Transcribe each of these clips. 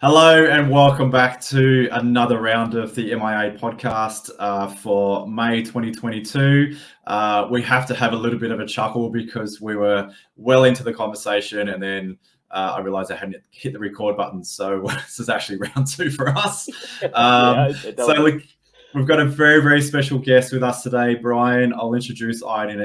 Hello and welcome back to another round of the MIA podcast for May 2022. We have to have a little bit of a chuckle because we were well into the conversation and then I realized I hadn't hit the record button. So this is actually round two for us. We've got a very, very special guest with us today, Brian. I'll introduce Brian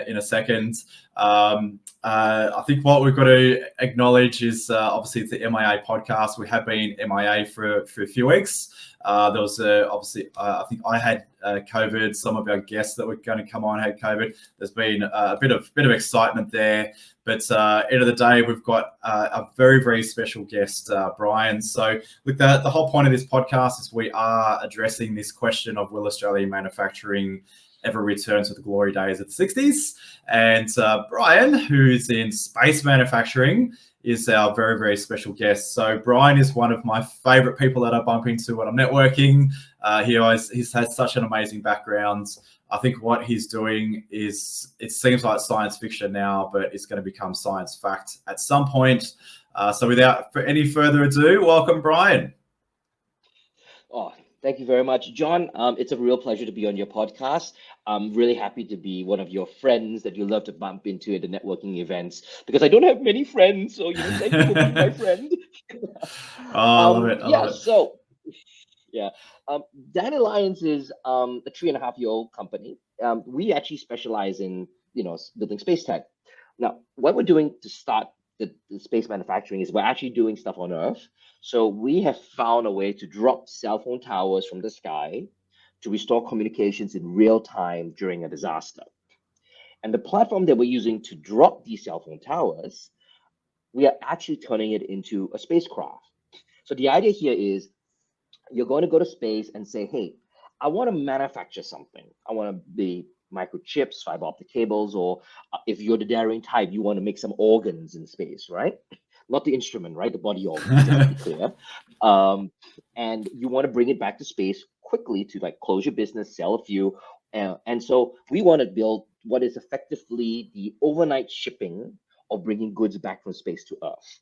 in a second. I think what we've got to acknowledge is obviously it's the MIA podcast. We have been MIA for a few weeks. There was I think I had COVID. Some of our guests that were going to come on had COVID. There's been a bit of excitement there. But end of the day, we've got a very, very special guest, Brian. So look, the whole point of this podcast is we are addressing this question of will Australian manufacturing ever return to the glory days of the 60s? And Brian, who's in space manufacturing, is our very, very special guest. So Brian is one of my favorite people that I bump into when I'm networking. He's had such an amazing background. I think what he's doing is, it seems like science fiction now, but it's going to become science fact at some point. So without any further ado, welcome, Brian. Oh, thank you very much, John. It's a real pleasure to be on your podcast. I'm really happy to be one of your friends that you love to bump into at the networking events, because I don't have many friends. So, thank you for being my friend. I love it. Dandelions is a 3.5-year-old company. We actually specialize in, building space tech. Now, what we're doing to start the space manufacturing is we're actually doing stuff on Earth. So we have found a way to drop cell phone towers from the sky to restore communications in real time during a disaster. And the platform that we're using to drop these cell phone towers, we are actually turning it into a spacecraft. So the idea here is you're going to go to space and say, hey, I want to manufacture something. I want to be microchips, fiber optic cables, or if you're the daring type, you want to make some organs in space, right? Not the instrument, right? The body organs, just to be clear. And you want to bring it back to space quickly to close your business, sell a few. And so we want to build what is effectively the overnight shipping of bringing goods back from space to Earth.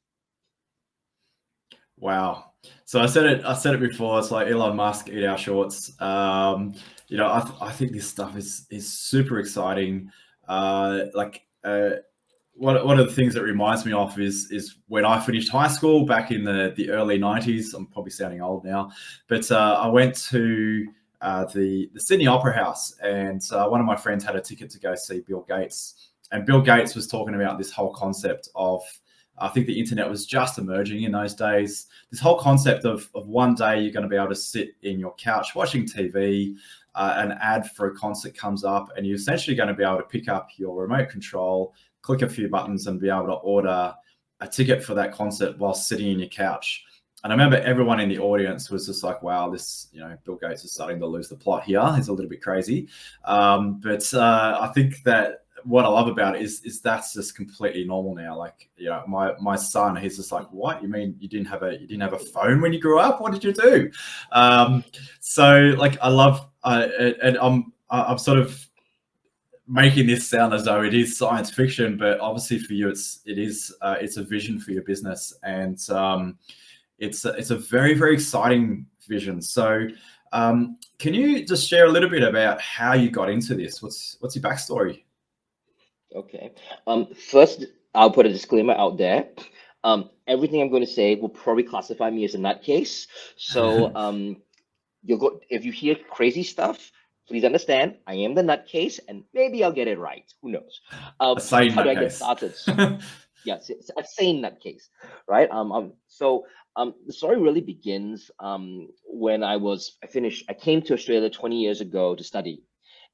Wow. So I said it before. It's like Elon Musk, eat our shorts. I think this stuff is super exciting. One of the things that reminds me of is when I finished high school back in the early 90s. I'm probably sounding old now, but I went to the Sydney Opera House, and one of my friends had a ticket to go see Bill Gates, and Bill Gates was talking about this whole concept of, I think the internet was just emerging in those days. This whole concept of one day you're going to be able to sit in your couch watching TV, an ad for a concert comes up, and you're essentially going to be able to pick up your remote control, click a few buttons, and be able to order a ticket for that concert while sitting in your couch. And I remember everyone in the audience was just like, wow, this, Bill Gates is starting to lose the plot here. He's a little bit crazy. But I think that what I love about it is that's just completely normal now. My son, he's just like, what? You mean you didn't have a phone when you grew up? What did you do? So I love, and I'm sort of making this sound as though it is science fiction, but obviously for you, it's a vision for your business, and it's a very, very exciting vision. So can you just share a little bit about how you got into this? What's your backstory? Okay. First, I'll put a disclaimer out there. Everything I'm going to say will probably classify me as a nutcase. So if you hear crazy stuff, please understand I am the nutcase, and maybe I'll get it right. Who knows? A sane how do I get nutcase. started? Yes, it's a sane nutcase, right? The story really begins when I came to Australia 20 years ago to study.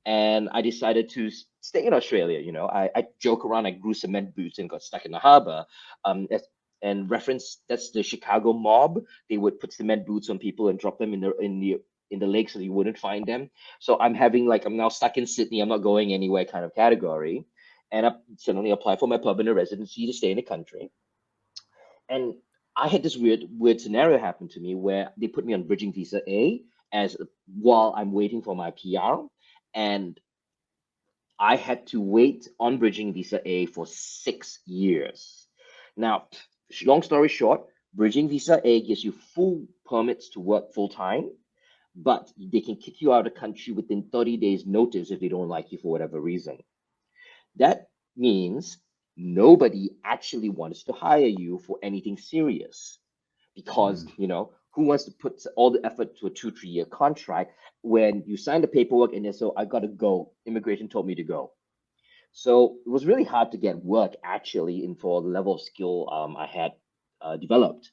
And I decided to stay in Australia. I joke around, I grew cement boots and got stuck in the harbor. That's the Chicago mob. They would put cement boots on people and drop them in the lake so you wouldn't find them. So I'm now stuck in Sydney. I'm not going anywhere kind of category. And I suddenly applied for my permanent residency to stay in the country. And I had this weird scenario happen to me where they put me on bridging visa A while I'm waiting for my PR. And I had to wait on bridging visa A for 6 years. Now, long story short, bridging visa A gives you full permits to work full time, but they can kick you out of the country within 30 days notice if they don't like you for whatever reason. That means nobody actually wants to hire you for anything serious because, Mm. who wants to put all the effort to a 2 3 year contract when you sign the paperwork and then so I gotta go, immigration told me to go. So it was really hard to get work actually in for the level of skill I had developed.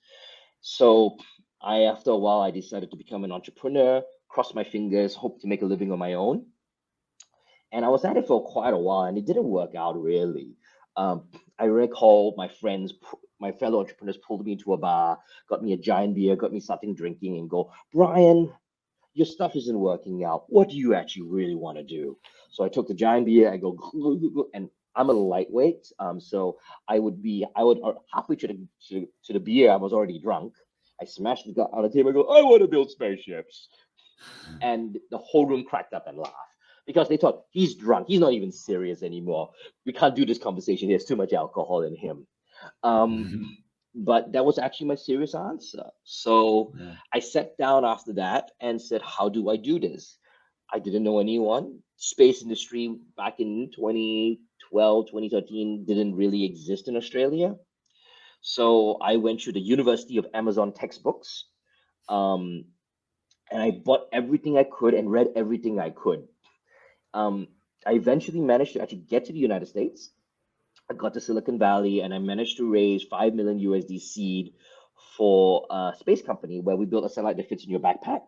So after a while I decided to become an entrepreneur, cross my fingers, hope to make a living on my own. And I was at it for quite a while, and it didn't work out really. I recall my friends, my fellow entrepreneurs, pulled me into a bar, got me a giant beer, got me starting drinking, and go, Brian, your stuff isn't working out. What do you actually really want to do? So I took the giant beer, I go, and I'm a lightweight, so I would halfway to the beer, I was already drunk. I smashed it on the table. I go, I want to build spaceships, and the whole room cracked up and laughed because they thought he's drunk. He's not even serious anymore. We can't do this conversation. There's too much alcohol in him. Um, but that was actually my serious answer. So Yeah. I sat down after that and said, how do I do this? I didn't know anyone. Space industry back in 2012, 2013 didn't really exist in Australia. So I went to the University of Amazon textbooks. Um, and I bought everything I could and read everything I could. Um, I eventually managed to actually get to the United States. I got to Silicon Valley and I managed to raise 5 million USD seed for a space company where we built a satellite that fits in your backpack.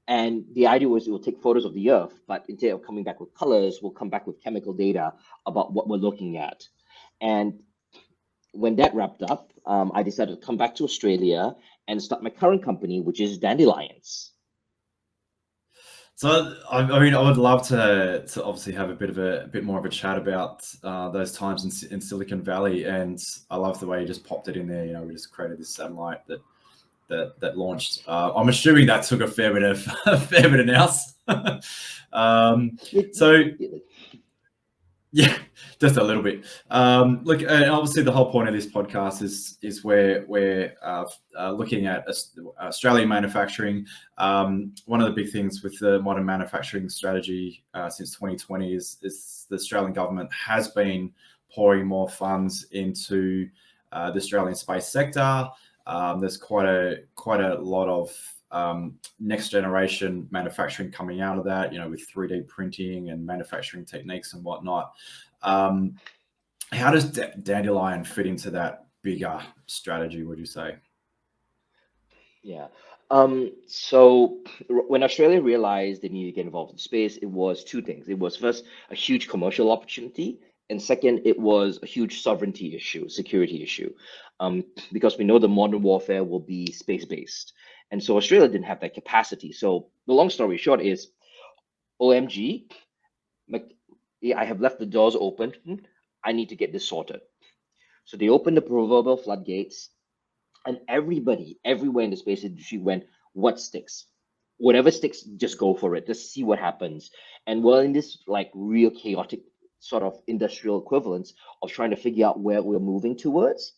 And the idea was it will take photos of the Earth, but instead of coming back with colors, we'll come back with chemical data about what we're looking at. And when that wrapped up, I decided to come back to Australia and start my current company, which is Dandelions. So I mean, I would love to obviously have a bit more of a chat about those times in Silicon Valley, and I love the way you just popped it in there. You know, we just created this satellite that launched. I'm assuming that took a fair bit of a fair bit of nous. So yeah, just a little bit. Look, and obviously the whole point of this podcast is where we're looking at Australian manufacturing. One of the big things with the modern manufacturing strategy since 2020 is the Australian government has been pouring more funds into the Australian space sector. There's quite a lot of next generation manufacturing coming out of that, you know, with 3D printing and manufacturing techniques and whatnot. How does Dandelion fit into that bigger strategy, would you say? Yeah. So when Australia realized they needed to get involved in space, it was two things. It was first a huge commercial opportunity, and second, it was a huge sovereignty issue, security issue, because we know the modern warfare will be space-based, and so Australia didn't have that capacity. So the long story short is, OMG, I have left the doors open. I need to get this sorted. So they opened the proverbial floodgates and everybody everywhere in the space industry went, what sticks? Whatever sticks, just go for it, just see what happens. And we're in this like real chaotic sort of industrial equivalence of trying to figure out where we're moving towards,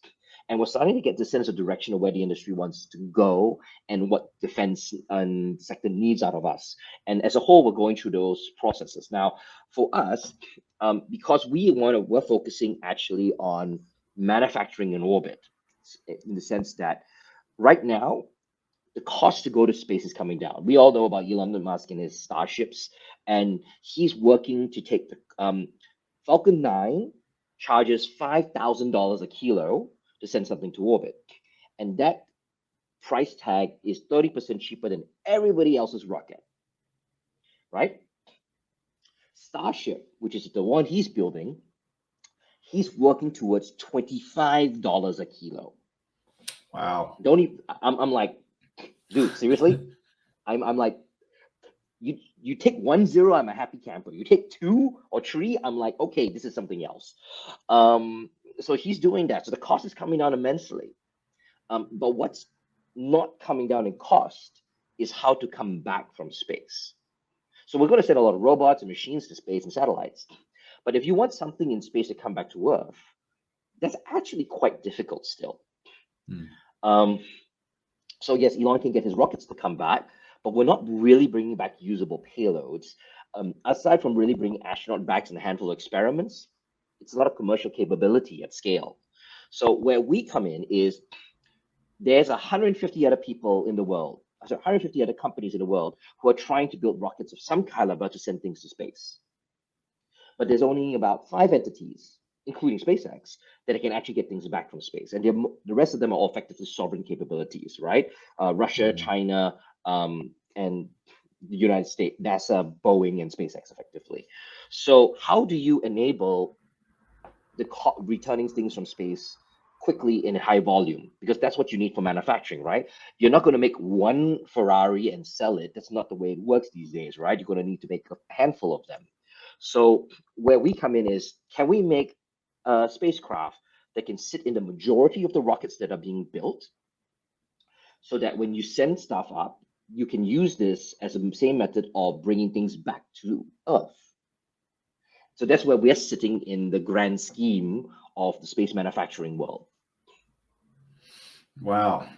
and we're starting to get the sense of direction of where the industry wants to go and what defense and sector needs out of us. And as a whole, we're going through those processes now. For us, because we're focusing actually on manufacturing in orbit, in the sense that right now the cost to go to space is coming down. We all know about Elon Musk and his starships, and he's working to take the Falcon 9 charges $5,000 a kilo to send something to orbit, and that price tag is 30% cheaper than everybody else's rocket, right? Starship, which is the one he's building, he's working towards $25 a kilo. Wow. Don't even, I'm like, dude, seriously? I'm like, you take 1 0, I'm a happy camper. You take 2 or 3, I'm like, okay, this is something else. So he's doing that. So the cost is coming down immensely. But what's not coming down in cost is how to come back from space. So we're going to send a lot of robots and machines to space and satellites. But if you want something in space to come back to Earth, that's actually quite difficult still. Um, so yes, Elon can get his rockets to come back, but we're not really bringing back usable payloads. Aside from really bringing astronaut bags and a handful of experiments, it's a lot of commercial capability at scale. So where we come in is there's 150 other people in the world, 150 other companies in the world who are trying to build rockets of some caliber to send things to space. But there's only about 5 entities, including SpaceX, that can actually get things back from space. And the rest of them are all effectively sovereign capabilities, right? Russia, China, and the United States, NASA, Boeing, and SpaceX effectively. So how do you enable the returning things from space quickly in high volume? Because that's what you need for manufacturing, right? You're not going to make one Ferrari and sell it. That's not the way it works these days, right? You're going to need to make a handful of them. So where we come in is, can we make a spacecraft that can sit in the majority of the rockets that are being built, so that when you send stuff up, you can use this as the same method of bringing things back to Earth? So that's where we're sitting in the grand scheme of the space manufacturing world. Wow,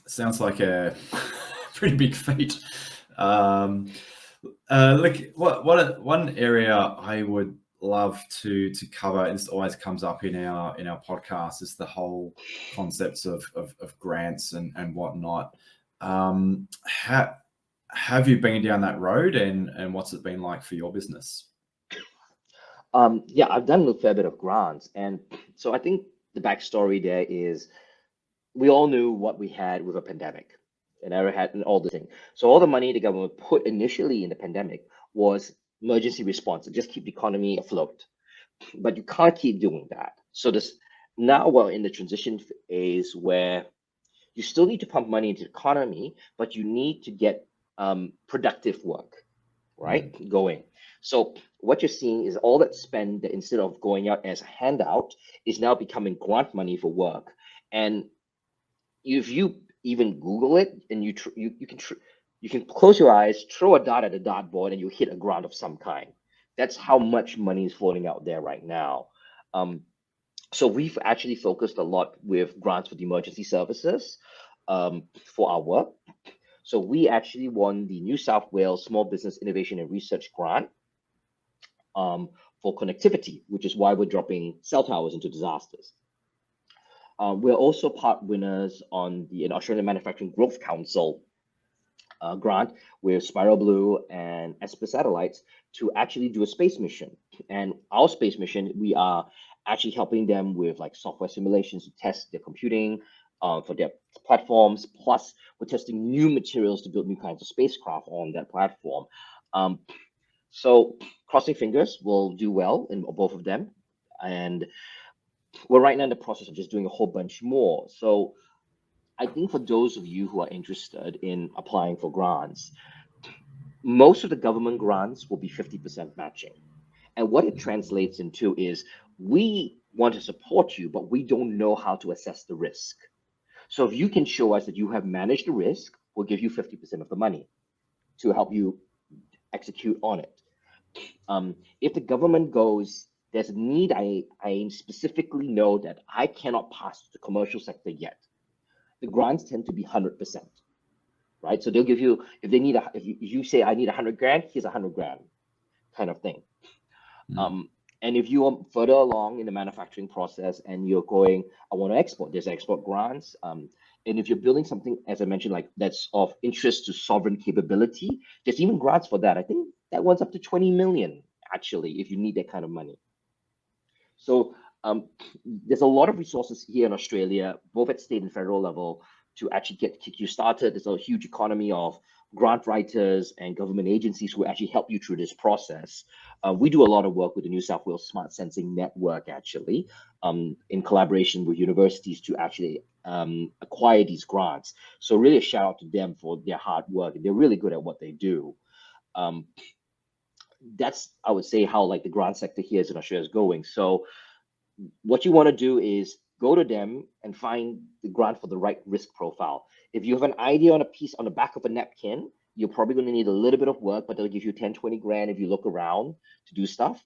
sounds like a pretty big feat. Look, one area I would love to cover, and this always comes up in our podcast, is the whole concepts of grants and whatnot. Have you been down that road, and what's it been like for your business? Yeah, I've done a fair bit of grants, and so I think the backstory there is we all knew what we had with a pandemic, and I had and all the thing. So all the money the government put initially in the pandemic was emergency response to just keep the economy afloat. But you can't keep doing that. So this now we're in the transition phase where you still need to pump money into the economy, but you need to get productive work, right, going. So what you're seeing is all that spend that instead of going out as a handout is now becoming grant money for work. And if you even Google it, and you can close your eyes, throw a dart at a dartboard, and you hit a grant of some kind. That's how much money is floating out there right now. So we've actually focused a lot with grants for the emergency services for our work. So we actually won the New South Wales Small Business Innovation and Research Grant for connectivity, which is why we're dropping cell towers into disasters. We're also part winners on the Australian Manufacturing Growth Council grant with Spiral Blue and Esper Satellites to actually do a space mission. And our space mission, we are actually helping them with like software simulations to test their computing for their platforms. Plus, we're testing new materials to build new kinds of spacecraft on that platform. So crossing fingers, we'll do well in both of them. And we're right now in the process of just doing a whole bunch more. So I think for those of you who are interested in applying for grants, most of the government grants will be 50% matching. And what it translates into is we want to support you, but we don't know how to assess the risk. So if you can show us that you have managed the risk, we'll give you 50% of the money to help you execute on it. If the government goes, there's a need, I specifically know that I cannot pass to the commercial sector yet, the grants tend to be 100%, right? So they'll give you, if they need, if you say I need 100 grand, here's 100 grand kind of thing. And if you are further along in the manufacturing process and you're going, I want to export, there's export grants. And if you're building something, as I mentioned, like that's of interest to sovereign capability, there's even grants for that. I think that one's up to 20 million, actually, if you need that kind of money. So there's a lot of resources here in Australia, both at state and federal level, to actually kick you started. There's a huge economy of grant writers and government agencies who actually help you through this process. We do a lot of work with the New South Wales Smart Sensing Network, actually, in collaboration with universities to actually acquire these grants. So really a shout out to them for their hard work. They're really good at what they do. That's, I would say, how like the grant sector here in Australia is going. So what you want to do is go to them and find the grant for the right risk profile. If you have an idea on a piece on the back of a napkin, you're probably going to need a little bit of work, but they'll give you 10, 20 grand if you look around to do stuff.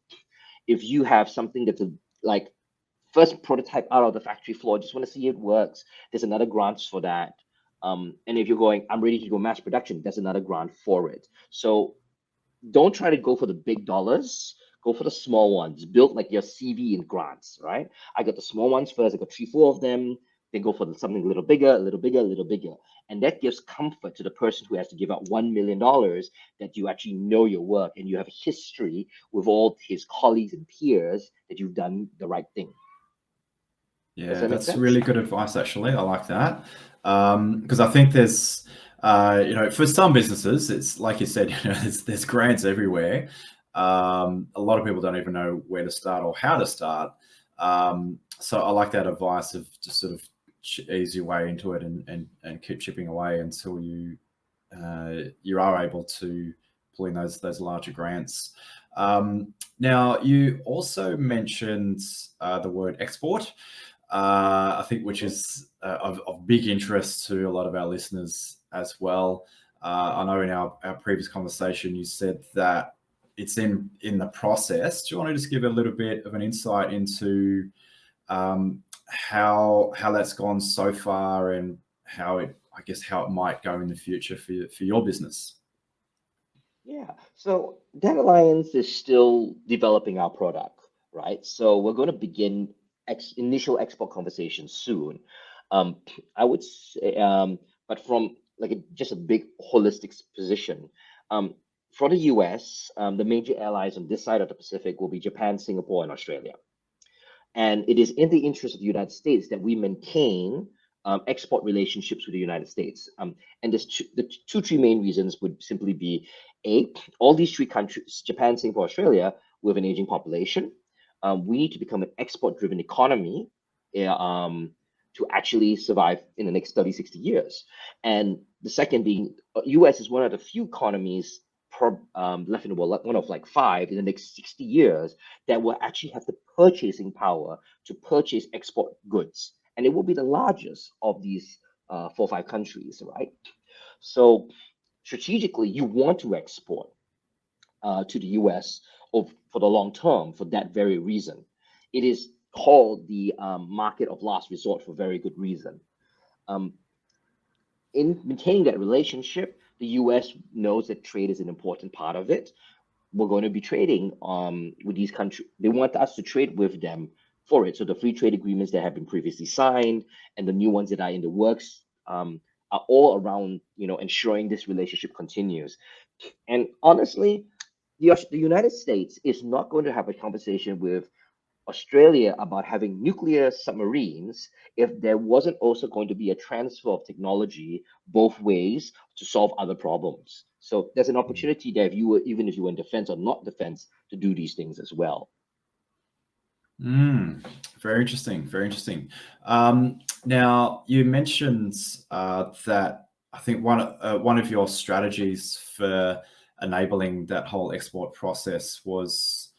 If you have something that's like first prototype out of the factory floor, just want to see it works, there's another grants for that. And if you're going, I'm ready to go mass production, there's another grant for it. So don't try to go for the big dollars. Go for the small ones. Build like your CV in grants, right? I got the small ones first. I got 3, 4 of them. Then go for something a little bigger, a little bigger, a little bigger. And that gives comfort to the person who has to give out $1 million that you actually know your work and you have a history with all his colleagues and peers that you've done the right thing. Does Yeah, that make that's sense? really good advice, actually. I like that. Because I think there's, for some businesses, it's like you said, there's grants everywhere. A lot of people don't even know where to start or how to start. So I like that advice of just sort of ease your way into it and keep chipping away until you are able to pull in those larger grants. Now, you also mentioned the word export. I think, which is of big interest to a lot of our listeners as well. I know in our previous conversation you said that it's in the process. Do you want to just give a little bit of an insight into how that's gone so far and how it might go in the future for your business? Yeah. So Dandelions is still developing our product, right? So we're going to begin initial export conversations soon. Um, I would say, but from like just a big holistic position. Um, for the US, the major allies on this side of the Pacific will be Japan, Singapore, and Australia. And it is in the interest of the United States that we maintain export relationships with the United States. And the two, three main reasons would simply be A, all these three countries, Japan, Singapore, Australia, with an aging population, we need to become an export driven economy to actually survive in the next 30, 60 years. And the second being, US is one of the few economies left in the world, like one of like five in the next 60 years that will actually have the purchasing power to purchase export goods. And it will be the largest of these 4 or 5 countries, right? So strategically, you want to export to the US for the long term for that very reason. It is called the market of last resort for very good reason. Um, in maintaining that relationship, the US knows that trade is an important part of it. We're going to be trading with these countries. They want us to trade with them for it. So the free trade agreements that have been previously signed and the new ones that are in the works are all around, ensuring this relationship continues. And honestly, the United States is not going to have a conversation with Australia about having nuclear submarines if there wasn't also going to be a transfer of technology both ways to solve other problems. So there's an opportunity there if you were, even if you were in defense or not defense, to do these things as well. Very interesting. Very interesting. Now, you mentioned that I think one of your strategies for enabling that whole export process was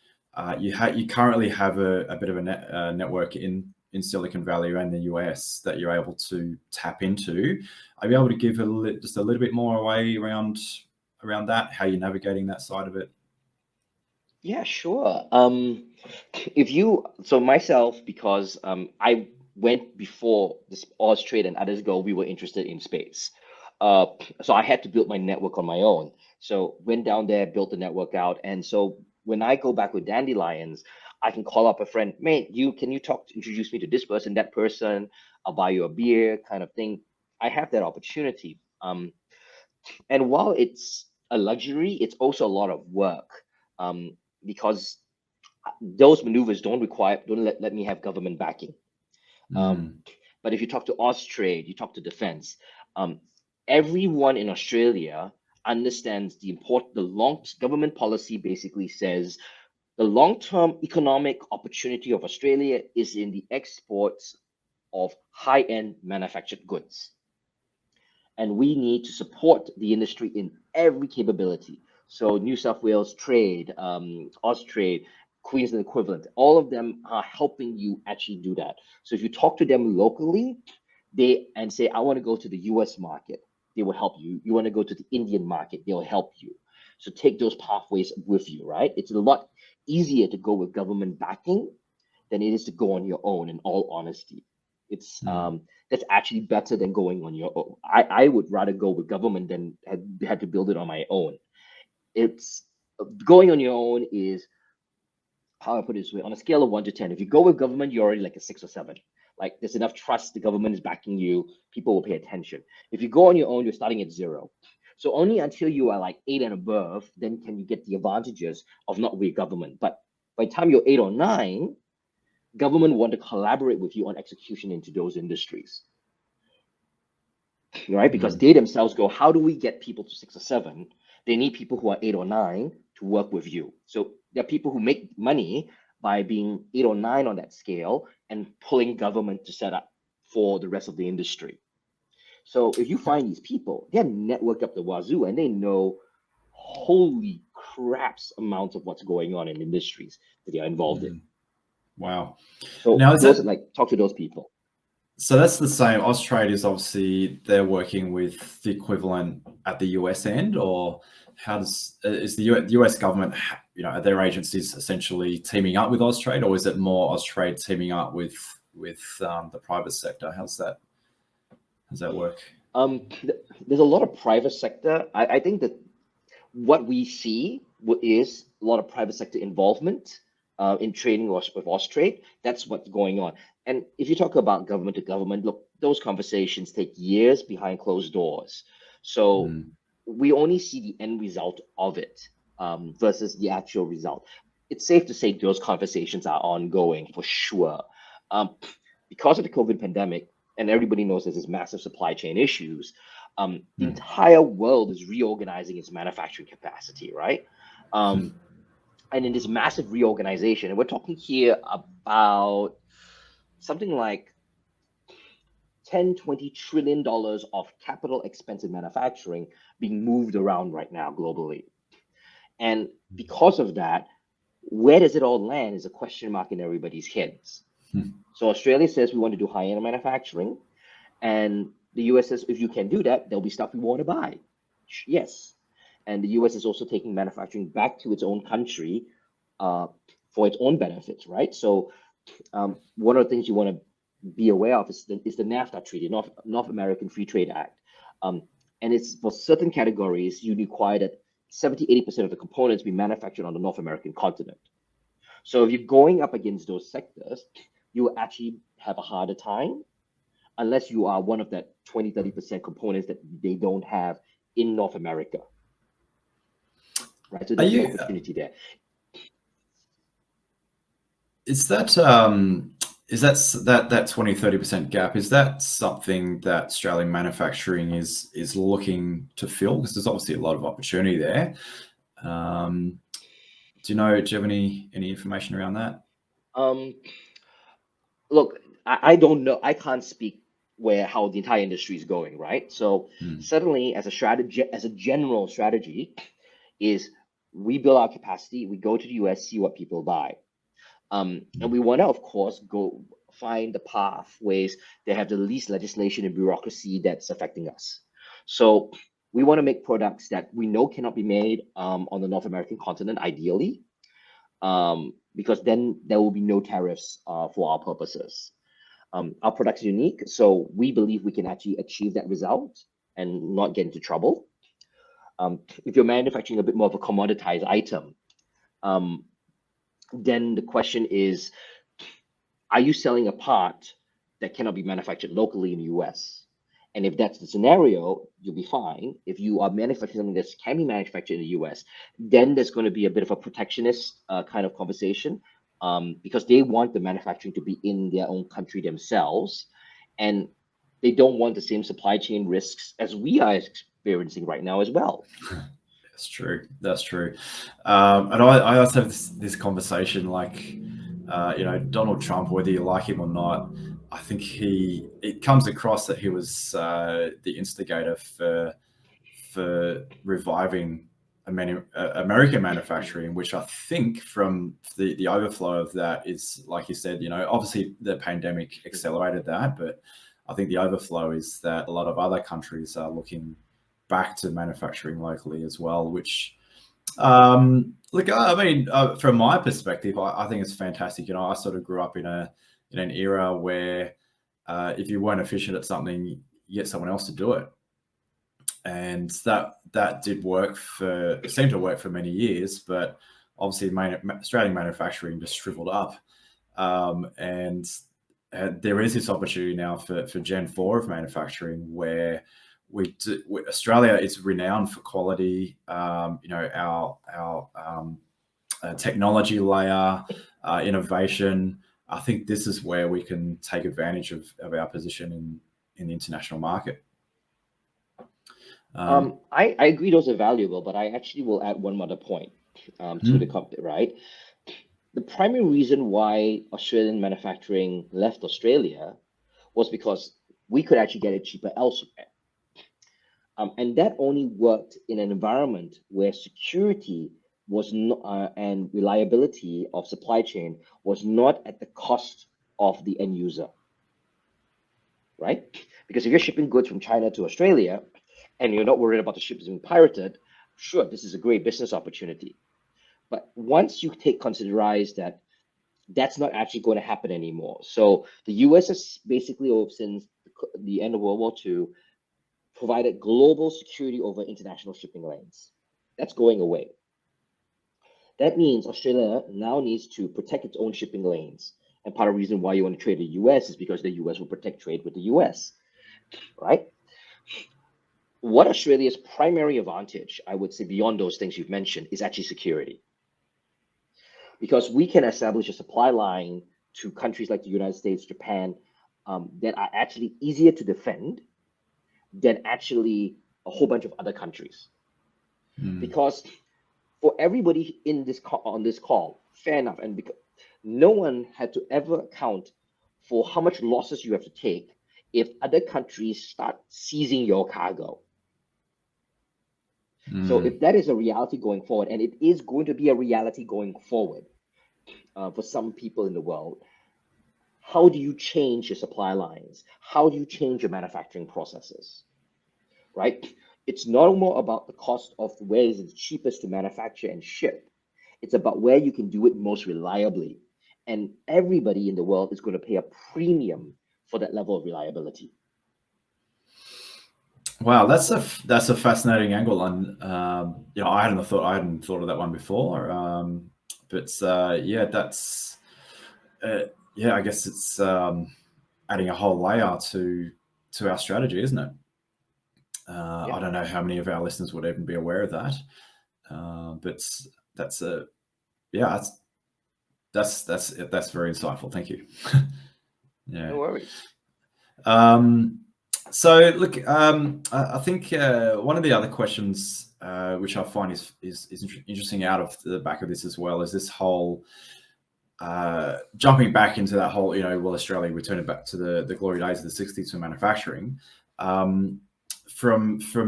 you currently have a bit of a network in Silicon Valley and the US that you're able to tap into. Are you able to give just a little bit more away around that, how you're navigating that side of it? Yeah, sure. So myself, because I went before this Austrade and others go, we were interested in space. Uh, so I had to build my network on my own. So went down there, built the network out, and so when I go back with Dandelions, I can call up a friend, mate, can you introduce me to this person, that person? I'll buy you a beer, kind of thing. I have that opportunity. And while it's a luxury, it's also a lot of work. Because those maneuvers don't let me have government backing. Um, but if you talk to Austrade, you talk to defense, um, everyone in Australia understands the long government policy basically says the long-term economic opportunity of Australia is in the exports of high-end manufactured goods. And we need to support the industry in every capability. So New South Wales Trade, Austrade, Queensland equivalent, all of them are helping you actually do that. So if you talk to them locally, they and say, I want to go to the US market. they will help you. You want to go to the Indian market, they'll help you. So take those pathways with you, right? It's a lot easier to go with government backing than it is to go on your own, in all honesty. It's that's actually better than going on your own. I would rather go with government than had to build it on my own. It's going on your own is, how I put it this way, on a scale of 1 to 10, if you go with government, you're already like a 6 or 7. Like, there's enough trust, the government is backing you, people will pay attention. If you go on your own, you're starting at 0. So only until you are like 8 and above, then can you get the advantages of not with government. But by the time you're 8 or 9, government want to collaborate with you on execution into those industries, right? Because they themselves go, how do we get people to 6 or 7? They need people who are 8 or 9 to work with you. So there are people who make money by being 8 or 9 on that scale and pulling government to set up for the rest of the industry. So if you find these people, they're networked up the wazoo and they know holy craps amounts of what's going on in industries that they are involved in. Wow. So now, those, like, talk to those people. So that's the same. Austrade is obviously, they're working with the equivalent at the US end, or how does, is the US government, are their agencies essentially teaming up with Austrade, or is it more Austrade teaming up with the private sector? How's that work? There's a lot of private sector. I think that what we see is a lot of private sector involvement in training with Austrade. That's what's going on. And if you talk about government to government, look, those conversations take years behind closed doors. So we only see the end result of it versus the actual result. It's safe to say those conversations are ongoing for sure. Because of the COVID pandemic, and everybody knows there's this massive supply chain issues, the entire world is reorganizing its manufacturing capacity, right? And in this massive reorganization, and we're talking here about something like 10-20 trillion dollars of capital expensive manufacturing being moved around right now globally. And because of that, where does it all land is a question mark in everybody's heads. So Australia says we want to do high-end manufacturing, and the US says if you can do that, there'll be stuff we want to buy. Yes. And the US is also taking manufacturing back to its own country for its own benefits, right? So one of the things you want to be aware of is the NAFTA Treaty, North American Free Trade Act. And it's for certain categories, you require that 70-80% of the components be manufactured on the North American continent. So if you're going up against those sectors, you will actually have a harder time unless you are one of that 20-30% components that they don't have in North America. Right, so there's an opportunity there. Is that that 20-30% gap, is that something that Australian manufacturing is looking to fill? Because there's obviously a lot of opportunity there. Do you have any information around that? Look, I don't know. I can't speak how the entire industry is going, right? So certainly as a strategy, as a general strategy, is we build our capacity, we go to the US, see what people buy. And we want to, of course, go find the pathways that have the least legislation and bureaucracy that's affecting us. So we want to make products that we know cannot be made on the North American continent, ideally, because then there will be no tariffs for our purposes. Our product's unique, so we believe we can actually achieve that result and not get into trouble. If you're manufacturing a bit more of a commoditized item, then the question is, are you selling a part that cannot be manufactured locally in the US? And if that's the scenario, you'll be fine. If you are manufacturing something that can be manufactured in the US, then there's going to be a bit of a protectionist kind of conversation because they want the manufacturing to be in their own country themselves. And they don't want the same supply chain risks as we are experiencing right now as well. That's true. That's true. And I also have this conversation, like, Donald Trump, whether you like him or not, I think it comes across that he was the instigator for reviving American manufacturing, which I think from the overflow of that is, like you said, obviously the pandemic accelerated that, but I think the overflow is that a lot of other countries are looking back to manufacturing locally as well, which look, I mean, from my perspective, I think it's fantastic. I sort of grew up in an era where if you weren't efficient at something, you get someone else to do it, and that seemed to work for many years. But obviously, Australian manufacturing just shriveled up, and there is this opportunity now for Gen 4 of manufacturing where Australia is renowned for quality. Our technology layer, innovation. I think this is where we can take advantage of our position in the international market. I agree those are valuable, but I actually will add one other point to the company, right? The primary reason why Australian manufacturing left Australia was because we could actually get it cheaper elsewhere. And that only worked in an environment where security was not, and reliability of supply chain was not at the cost of the end user, right? Because if you're shipping goods from China to Australia and you're not worried about the ships being pirated, sure, this is a great business opportunity. But once you considerize that that's not actually going to happen anymore. So the US has basically, since the end of World War II, provided global security over international shipping lanes. That's going away. That means Australia now needs to protect its own shipping lanes. And part of the reason why you want to trade the US is because the US will protect trade with the US, right? What Australia's primary advantage, I would say, beyond those things you've mentioned, is actually security. Because we can establish a supply line to countries like the United States, Japan, that are actually easier to defend than actually a whole bunch of other countries. Because for everybody on this call, fair enough, and because no one had to ever account for how much losses you have to take if other countries start seizing your cargo. So if that is a reality going forward, and it is going to be a reality going forward for some people in the world, how do you change your supply lines? How do you change your manufacturing processes, right? It's not more about the cost of where is it cheapest to manufacture and ship. It's about where you can do it most reliably. And everybody in the world is going to pay a premium for that level of reliability. Wow, that's a fascinating angle, and I hadn't thought of that one before. That's I guess it's adding a whole layer to our strategy, isn't it? I don't know how many of our listeners would even be aware of that, but that's very insightful. Thank you. Yeah. No worries. So look, I think one of the other questions which I find is interesting out of the back of this as well is this whole jumping back into that whole, will Australia return it back to the glory days of the 60s for manufacturing? From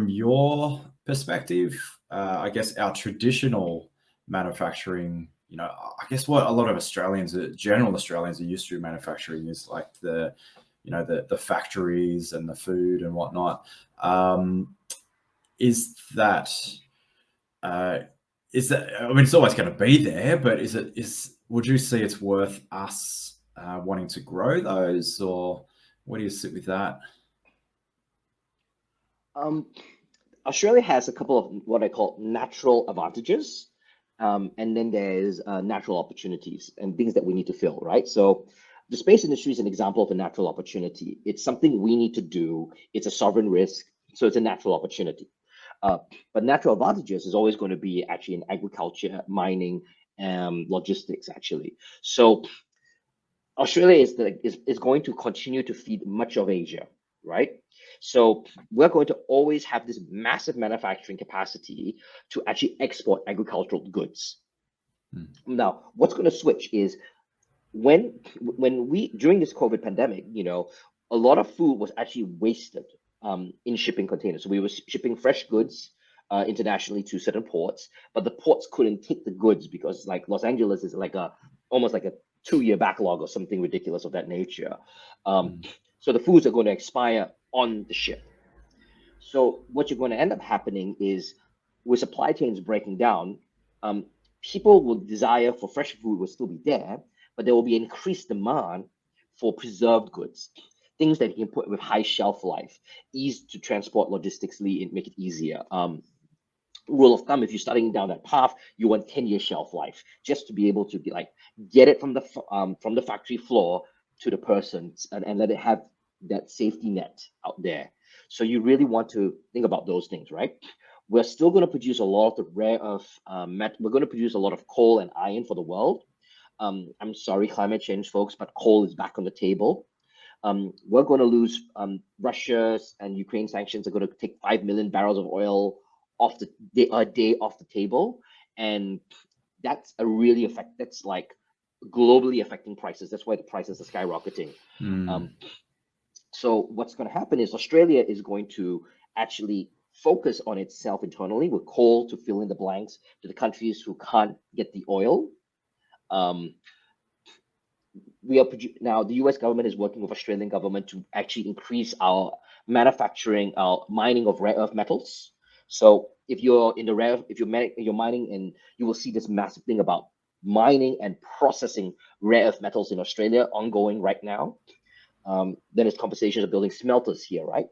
your perspective, I guess our traditional manufacturing, I guess what a lot of general Australians are used to manufacturing is like the factories and the food and whatnot. Is that I mean, it's always going to be there, but would you see it's worth us wanting to grow those, or where do you sit with that? Australia has a couple of what I call natural advantages, and then there's natural opportunities and things that we need to fill, right? So the space industry is an example of a natural opportunity. It's something we need to do. It's a sovereign risk, so it's a natural opportunity. But natural advantages is always going to be actually in agriculture, mining, logistics, actually. So Australia is going to continue to feed much of Asia, right? So we're going to always have this massive manufacturing capacity to actually export agricultural goods. Now, what's going to switch is when we during this COVID pandemic, a lot of food was actually wasted in shipping containers. So we were shipping fresh goods internationally to certain ports, but the ports couldn't take the goods because like Los Angeles is like almost like a 2-year backlog or something ridiculous of that nature. So the foods are going to expire on the ship. So what you're going to end up happening is, with supply chains breaking down, um, people will desire for fresh food will still be there, but there will be increased demand for preserved goods, things that you can put with high shelf life, ease to transport logistically and make it easier. Rule of thumb, if you're starting down that path, you want 10-year shelf life just to be able to be like get it from the factory floor to the person, and let it have that safety net out there. So you really want to think about those things, right? We're still going to produce a lot of the rare earth we're going to produce a lot of coal and iron for the world. I'm sorry, climate change folks, but coal is back on the table. We're going to lose Russia's and Ukraine sanctions are going to take 5 million barrels of oil off the a day off the table, and that's a really that's like globally affecting prices. That's why the prices are skyrocketing. Um, so what's going to happen is Australia is going to actually focus on itself internally with coal to fill in the blanks to the countries who can't get the oil. Um, we are now the US government is working with Australian government to actually increase our manufacturing, our mining of rare earth metals. So if you're in the if you're mining, and you will see this massive thing about mining and processing rare earth metals in Australia ongoing right now. Then there's conversations of building smelters here, right?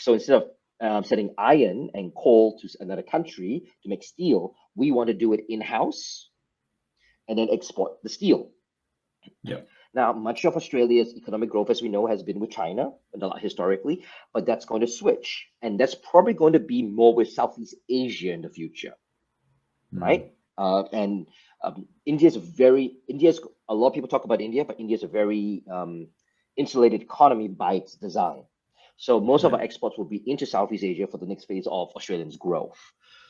So instead of sending iron and coal to another country to make steel, we want to do it in-house and then export the steel. Yeah. Now, much of Australia's economic growth, as we know, has been with China historically, but that's going to switch. And that's probably going to be more with Southeast Asia in the future, right? And India's a lot of people talk about India, but India's a very insulated economy by its design. So most of our exports will be into Southeast Asia for the next phase of Australians' growth.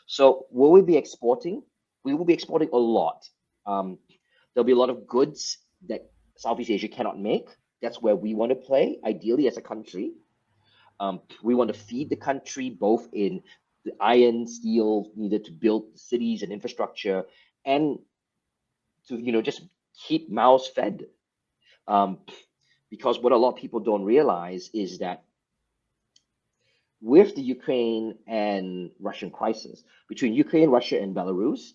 So will we be exporting? We will be exporting a lot. There'll be a lot of goods that Southeast Asia cannot make. That's where we want to play, ideally as a country. We want to feed the country both in the iron, steel needed to build cities and infrastructure, and to just keep mouths fed. Because what a lot of people don't realize is that with the Ukraine and Russian crisis, between Ukraine, Russia, and Belarus,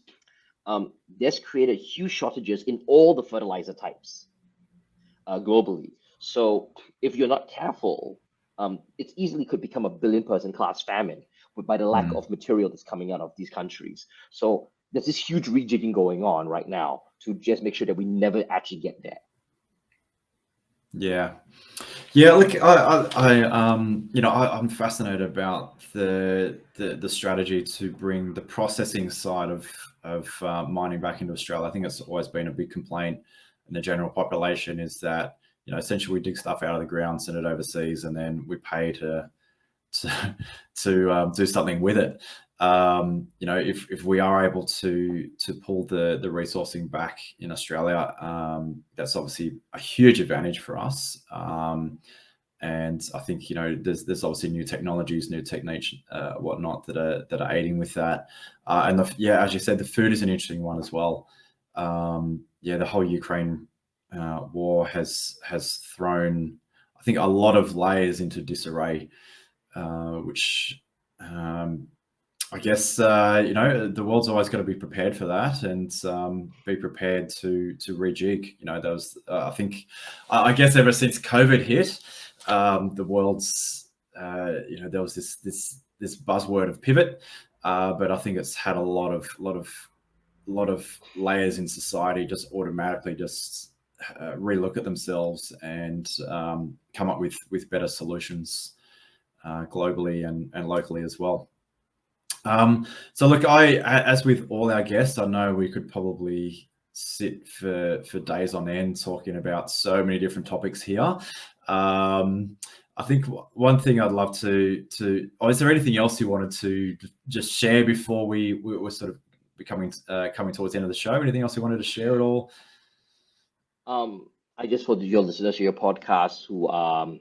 this created huge shortages in all the fertilizer types globally. So if you're not careful, it easily could become a billion-person class famine by the lack of material that's coming out of these countries. So there's this huge rejigging going on right now to just make sure that we never actually get there. Yeah. Look, I'm fascinated about the strategy to bring the processing side of mining back into Australia. I think it's always been a big complaint in the general population is that essentially we dig stuff out of the ground, send it overseas, and then we pay to do something with it. If we are able to pull the resourcing back in Australia, that's obviously a huge advantage for us. And I think there's obviously new technologies, new techniques, whatnot that are aiding with that. And as you said, the food is an interesting one as well. The whole Ukraine war has thrown, I think, a lot of layers into disarray, which I guess the world's always got to be prepared for that and be prepared to rejig. There was I guess ever since COVID hit, the world's there was this buzzword of pivot, but I think it's had a lot of layers in society just automatically just relook at themselves and come up with better solutions globally and locally as well. So look, as with all our guests, I know we could probably sit for days on end talking about so many different topics here. I think one thing I'd love to is there anything else you wanted to just share before we were sort of coming towards the end of the show? Anything else you wanted to share at all? I just for your listeners to your podcast who I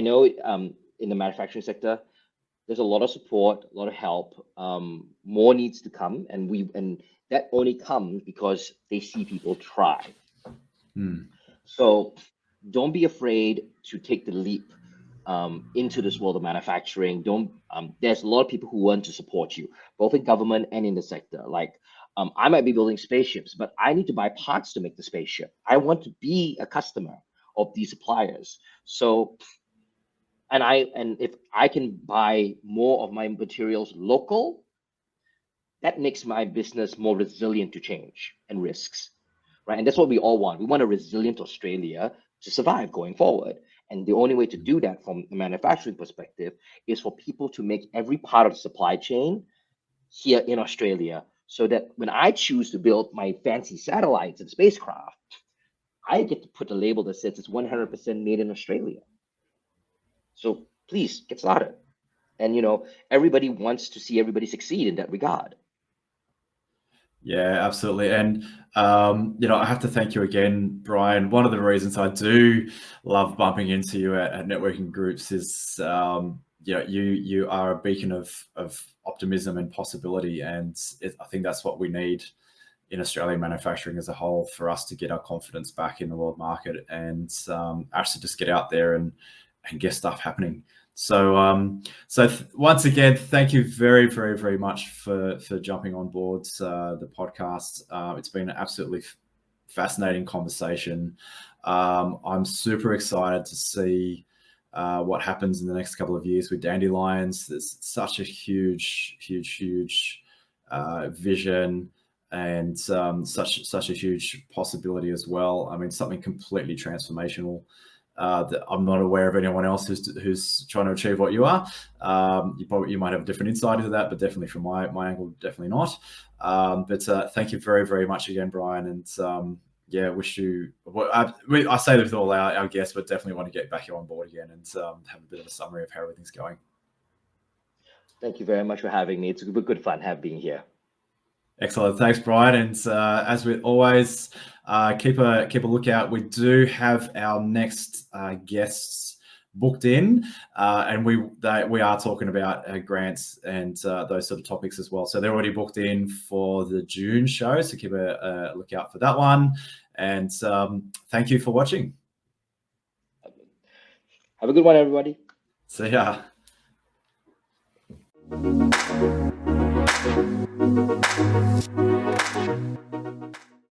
know in the manufacturing sector, there's a lot of support, a lot of help. More needs to come, and that only comes because they see people try. So don't be afraid to take the leap. into this world of manufacturing. Don't There's a lot of people who want to support you, both in government and in the sector. Like I might be building spaceships, but I need to buy parts to make the spaceship. I want to be a customer of these suppliers. So and if I can buy more of my materials local, that makes my business more resilient to change and risks, right? And that's what we all want. We want a resilient Australia to survive going forward. And the only way to do that from a manufacturing perspective is for people to make every part of the supply chain here in Australia, so that when I choose to build my fancy satellites and spacecraft, I get to put a label that says it's 100% made in Australia. So please get started. And everybody wants to see everybody succeed in that regard. Yeah, absolutely. And, I have to thank you again, Brian. One of the reasons I do love bumping into you at networking groups is, you are a beacon of optimism and possibility. And I think that's what we need in Australian manufacturing as a whole, for us to get our confidence back in the world market and actually just get out there and get stuff happening. So, once again, thank you very, very, very much for jumping on board the podcast. It's been an absolutely fascinating conversation. I'm super excited to see what happens in the next couple of years with Dandelions. There's such a huge, huge, huge vision, and such a huge possibility as well. I mean, something completely transformational. That I'm not aware of anyone else who's trying to achieve what you are. You might have a different insight into that, but definitely from my angle, definitely not. But thank you very, very much again, Brian. And wish you. Well, I say this with all our guests, but definitely want to get back on board again and have a bit of a summary of how everything's going. Thank you very much for having me. It's good fun being here. Excellent. Thanks, Brian. And as we always, keep a lookout. We do have our next guests booked in, and we are talking about grants and those sort of topics as well. So they're already booked in for the June show. So keep a lookout for that one. And thank you for watching. Have a good one, everybody. See ya.